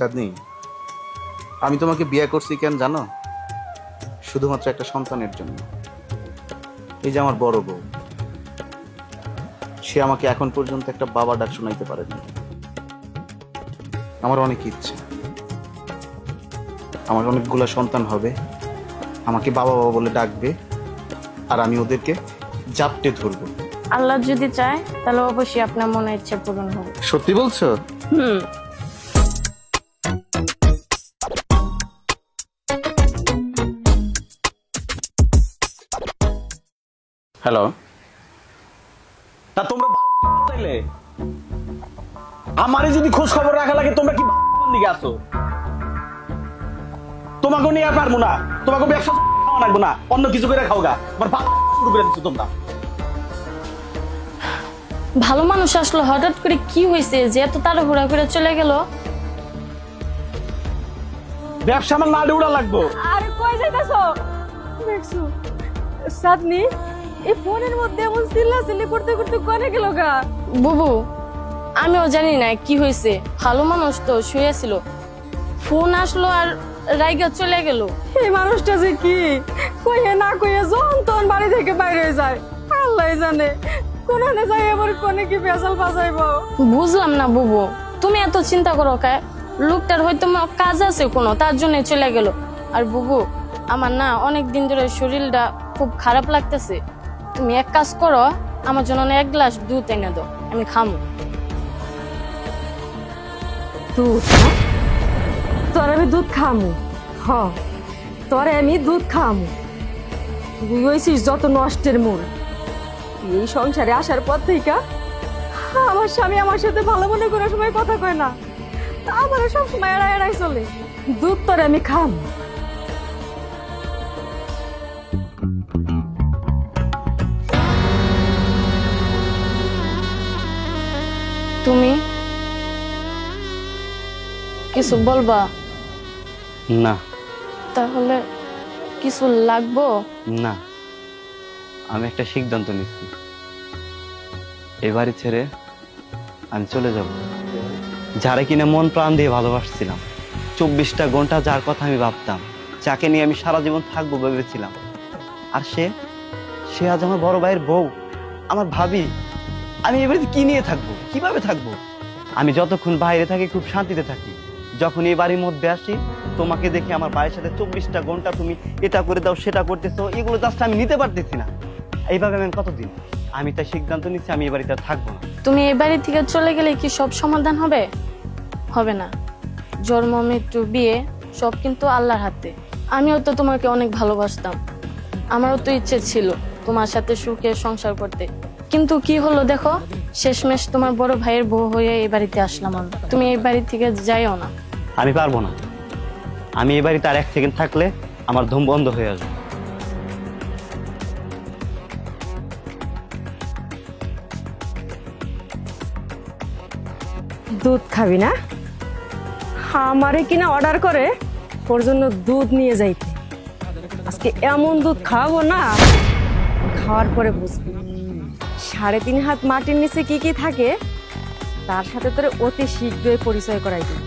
চাঁদনি, আমি তোমাকে বিয়ে করছি কেন জানো? শুধুমাত্র একটা সন্তানের জন্য। এই যে আমার বড় বউ, সে আমাকে এখন পর্যন্ত একটা বাবা ডাক শোনাইতে পারেনি। আমার অনেক ইচ্ছে, আমার অনেকগুলো সন্তান হবে, আমাকে বাবা বাবা বলে ডাকবে, আর আমি ওদেরকে জাপটে ধরবো। আল্লাহ যদি চায় তাহলে অবশ্যই আপনার মনের ইচ্ছে পূরণ হবে। সত্যি বলছো? হ্যালো, তা তোমরা চাইলে আমারে যদি খোঁজ খবর রাখা লাগে, তোমরা কি দিকে আসো? তোমাকে নিয়ে আর পারবো না, তোমাকে ব্যবসা খাওয়া লাগবো না, অন্য কিছু করে খাও গা। শুরু করে দিচ্ছ তোমরা। ভালো মানুষ আসলো, হঠাৎ করে কি হয়েছে যে এত তাড়াহুড়া করে চলে গেল? ব্যবসা আমার না উড়া লাগবো। আরে কই যাইতাছো? দেখছো চাঁদনি এই ফোনের মধ্যে এমন চিল্লাচিল্লি করতে করতে কোনে গেল গা? বুবু, আমিও জানি না কি হয়েছে। ভালো মানুষ তো শুয়েছিল, ফোন আসলো আর রাইগা চলে গেল। এই মানুষটা যে কি কইয়ে না কইয়ে যখন বাড়ি থেকে বাইরে যায়, আল্লাহ জানে কোনে যায় এবার কোনে কি বেজাল বাজাইবো। বুঝলাম না বুবু, তুমি এত চিন্তা করো কে? লোকটার হয়তো কাজ আছে কোনো, তার জন্য চলে গেল। আর বুবু, আমার না অনেক দিন ধরে শরীরটা খুব খারাপ লাগতেছে। তুমি এক কাজ করো, আমার জন্য এক গ্লাস দুধ এনে দাও, আমি খামো। দুধ? তোর আমি দুধ খামু? হ, তোরে আমি দুধ খামু। তুই হইছিস যত নষ্টের মূল। এই সংসারে আসার পর থেকে আমার স্বামী আমার সাথে ভালো মনে করার সময় কথা কয় না, আমার সবসময় এড়াই এড়াই চলে। দুধ তোরে আমি খাম। তুমি কিছু বলবা? না। তাহলে কিছু লাগবো? না, আমি একটা সিদ্ধান্ত নিচ্ছি, এই বাড়ি ছেড়ে আমি চলে যাব। যারা কিনা মন প্রাণ দিয়ে ভালোবাসছিলাম, 24টা ঘন্টা যার কথা আমি ভাবতাম, যাকে নিয়ে আমি সারা জীবন থাকবো ভেবেছিলাম, আর সে আজ আমার বড় ভাইয়ের বউ, আমার ভাবি। আমি এ বাড়িতে কি নিয়ে থাকবো, কিভাবে থাকবো? আমি যতক্ষণ বাইরে থাকি খুব শান্তিতে থাকি, যখন এই বাড়ির মধ্যে আসি তোমাকে দেখে আমার ভাইয়ের সাথে 24টা ঘন্টা তুমি এটা করে দাও সেটা করতেছো, এগুলো জাস্ট আমি নিতে পারতেছি না। এইভাবে আমি কতদিন? আমি তাই সিদ্ধান্ত নিচ্ছি আমি এই বাড়িতে থাকবো না। তুমি এই বাড়ি থেকে চলে গেলে কি সব সমাধান হবে? হবে না। জন্ম মৃত্যু বিয়ে সব কিন্তু আল্লাহর হাতে। আমিও তো তোমাকে অনেক ভালোবাসতাম, আমারও তো ইচ্ছে ছিল তোমার সাথে সুখে সংসার করতে, কিন্তু কি হলো দেখো, শেষমেশ তোমার বড় ভাইয়ের বউ হয়ে এই বাড়িতে আসলাম আমি। তুমি এই বাড়ি থেকে যাইও না। আমি পারবো না, আমি এই বাড়িতে আর 1 সেকেন্ড থাকলে আমার ধুম বন্ধ হয়ে আসবে। দুধ খাবি না? আমারে কিনা অর্ডার করে ওর জন্য দুধ নিয়ে যাইতে। আজকে এমন দুধ খাওয়াবো না, খাওয়ার পরে বুঝবি 3.5 হাত মাটির নিচে কি কি থাকে, তার সাথে তোরে অতি শীঘ্রই পরিচয় করাই দিই।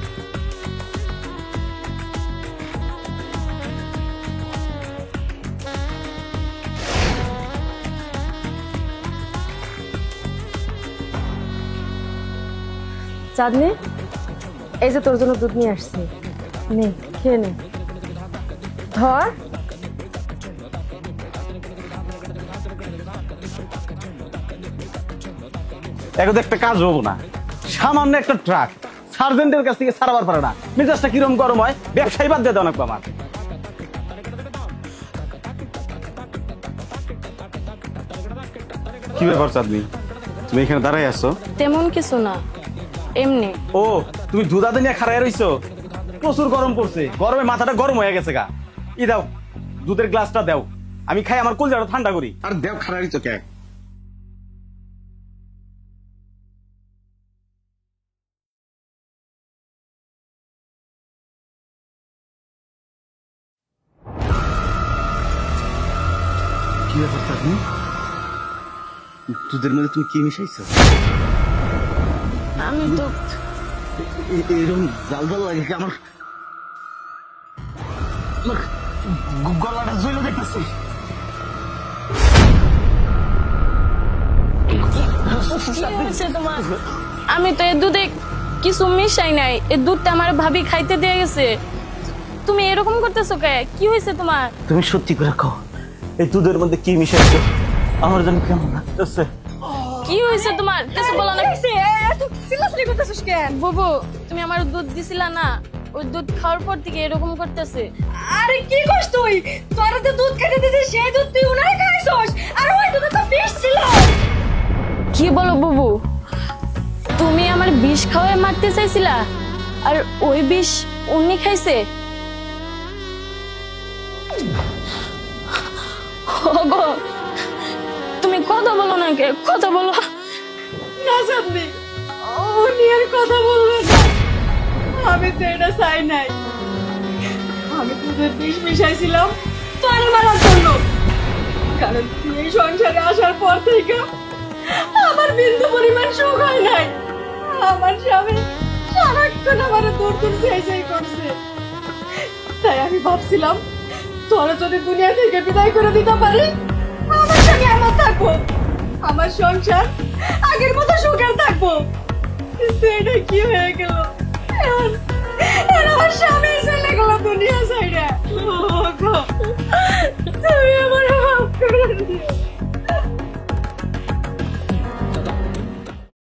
চাঁদনি, এই যে তোর জন্য দুধ নিয়ে আসছি, নে খেয়ে নে। ধর। এখন একটা কাজ হবো না, সামান্য একটা ট্রাক সার্জেন্টের কাছ থেকে ছাড়াবার পারে না, মেজাজটা কিরম গরম হয়, ব্যবসায়ী বাদ দিয়ে দেওয়া লাগবে আমার। কি ব্যাপার চাঁদনি, তুমি এখানে দাঁড়াই আছো? তেমন কিছু না, এমনি। ও, তুমি দুধাতে নিয়ে খাড়াই রইছো? প্রচুর গরম পড়ছে, গরমে মাথাটা গরম হয়ে গেছে গা। ই দাও, দুধের গ্লাসটা দাও, আমি খাই আমার কলজাটা ঠান্ডা করি। আর দেও খারাই চোখে। কি ব্যাপার চাঁদনি, দুধের মধ্যে তুমি কি মিশাইছো? আমি তো এরকম জাল জাল লাগে কি আমার গলাটা জ্বলে দেখতেছি। কি হয়েছে তোমার? আমি তো এই দুধে কিছু মিশাই নাই, এই দুধটা আমার ভাবি খাইতে দিয়ে গেছে। তুমি এরকম করতেছো কে? কি হয়েছে তোমার? তুমি সত্যি করে কও, এই দুধের মধ্যে কি মিশাইছো? আমার জন্য কেমন লাগতেছে? কি হয়েছে তোমার? কিছু বলো না। চিল্লাচিল্লি করতেছিস কেন? বুবু, তুমি আমার দুধ দিছিলা না, ওই দুধ খাওয়ার পর থেকে এরকম করতেছে। আরে কি করছ তুই? তোরা তো দুধ খেতে দিছিস, সেই দুধ তুই উনারে খাইছস, আর ওই দুধে তো বিষ ছিল। কি বলো বুবু? তুমি আমার বিষ খাওয়ায় মারতে চাইছিলা, আর ওই বিষ উনি খাইছে? ওগো, তুমি কথা বলো না কে? কথা বলো না জানি উনি আর কথা বলবে না। আমি তো এটা চাই নাই। আমি দুধের বিষ মিশাইছিলাম তোর মারার জন্য, কারণ তুই এই সংসারে আসার পর থেকে আমার বিন্দু পরিমাণ সুখ হয় নাই। আমার স্বামী সারাক্ষণ আমার দূর দূর চাই করছে, তাই আমি ভাবছিলাম তোরা যদি দুনিয়া থেকে বিদায় করে দিতে পারি, আমার সঙ্গে আমার থাকবো, আমার সংসার আগের মতো সুখে থাকবো। কিন্তু এটা কি হয়ে গেল? আমার স্বামী চলে গেল দুনিয়া ছাইড়া। তুমি আমার মাফ করে দিও।